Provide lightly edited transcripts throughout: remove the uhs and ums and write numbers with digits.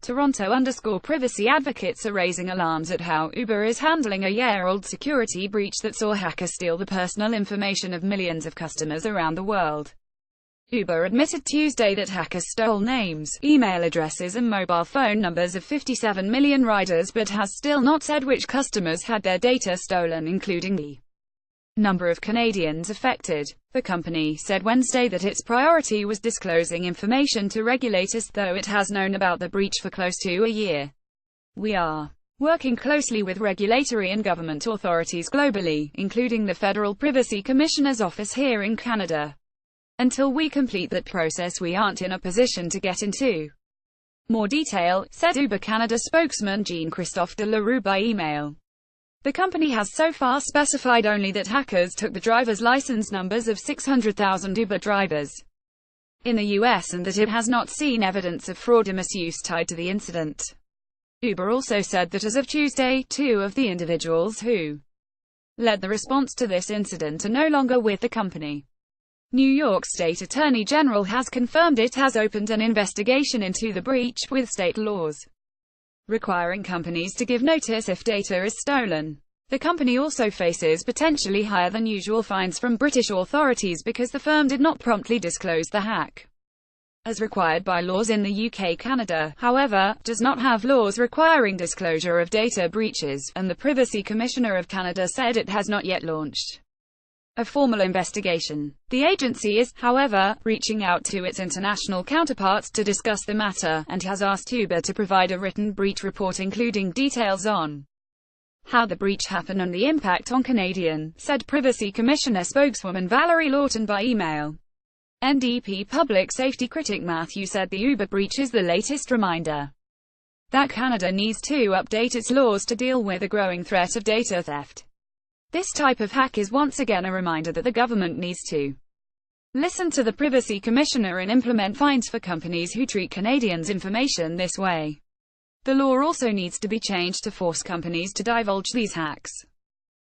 Toronto_privacy advocates are raising alarms at how Uber is handling a year-old security breach that saw hackers steal the personal information of millions of customers around the world. Uber admitted Tuesday that hackers stole names, email addresses and mobile phone numbers of 57 million riders, but has still not said which customers had their data stolen, including the number of Canadians affected. The company said Wednesday that its priority was disclosing information to regulators, though it has known about the breach for close to a year. We are working closely with regulatory and government authorities globally, including the Federal Privacy Commissioner's office here in Canada. Until we complete that process, we aren't in a position to get into more detail, said Uber Canada spokesman Jean-Christophe Delarue by email. The company has so far specified only that hackers took the driver's license numbers of 600,000 Uber drivers in the US and that it has not seen evidence of fraud or misuse tied to the incident. Uber also said that as of Tuesday, 2 of the individuals who led the response to this incident are no longer with the company. New York State Attorney General has confirmed it has opened an investigation into the breach, with state laws requiring companies to give notice if data is stolen. The company also faces potentially higher than usual fines from British authorities because the firm did not promptly disclose the hack, as required by laws in the UK. Canada, however, does not have laws requiring disclosure of data breaches, and the Privacy Commissioner of Canada said it has not yet launched a formal investigation. The agency is, however, reaching out to its international counterparts to discuss the matter, and has asked Uber to provide a written breach report including details on how the breach happened and the impact on Canadian, said Privacy Commissioner spokeswoman Valerie Lawton by email. NDP public safety critic Matthew said the Uber breach is the latest reminder that Canada needs to update its laws to deal with the growing threat of data theft. This type of hack is once again a reminder that the government needs to listen to the Privacy Commissioner and implement fines for companies who treat Canadians' information this way. The law also needs to be changed to force companies to divulge these hacks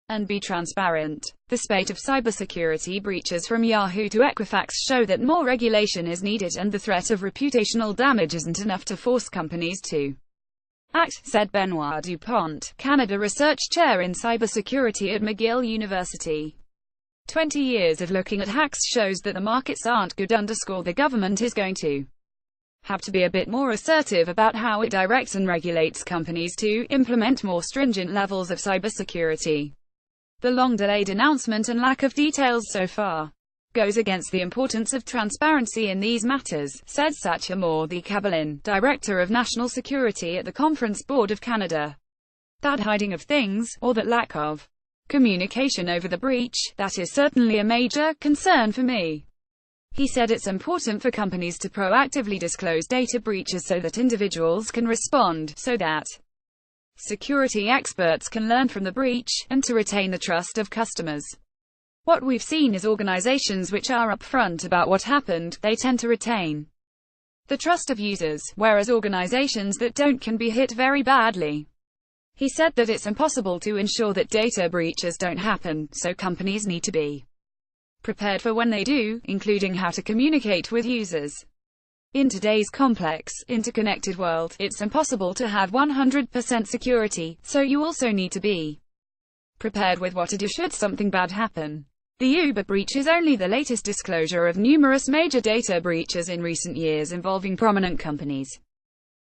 and be transparent. The spate of cybersecurity breaches from Yahoo to Equifax show that more regulation is needed, and the threat of reputational damage isn't enough to force companies to act, said Benoit Dupont, Canada Research Chair in Cybersecurity at McGill University. 20 years of looking at hacks shows that the markets aren't good. The government is going to have to be a bit more assertive about how it directs and regulates companies to implement more stringent levels of cybersecurity. The long-delayed announcement and lack of details so far goes against the importance of transparency in these matters, said Satya Murthy-Kabalin, Director of National Security at the Conference Board of Canada. That hiding of things, or that lack of communication over the breach, that is certainly a major concern for me. He said it's important for companies to proactively disclose data breaches so that individuals can respond, so that security experts can learn from the breach, and to retain the trust of customers. What we've seen is organizations which are upfront about what happened, they tend to retain the trust of users, whereas organizations that don't can be hit very badly. He said that it's impossible to ensure that data breaches don't happen, so companies need to be prepared for when they do, including how to communicate with users. In today's complex, interconnected world, it's impossible to have 100% security, so you also need to be prepared with what to do should something bad happen. The Uber breach is only the latest disclosure of numerous major data breaches in recent years involving prominent companies.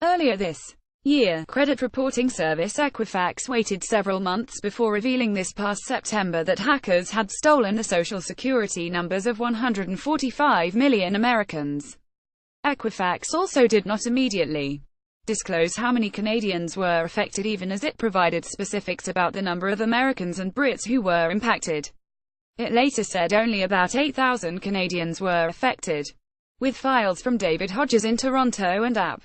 Earlier this year, credit reporting service Equifax waited several months before revealing this past September that hackers had stolen the social security numbers of 145 million Americans. Equifax also did not immediately disclose how many Canadians were affected, even as it provided specifics about the number of Americans and Brits who were impacted. It later said only about 8,000 Canadians were affected. With files from David Hodges in Toronto and App.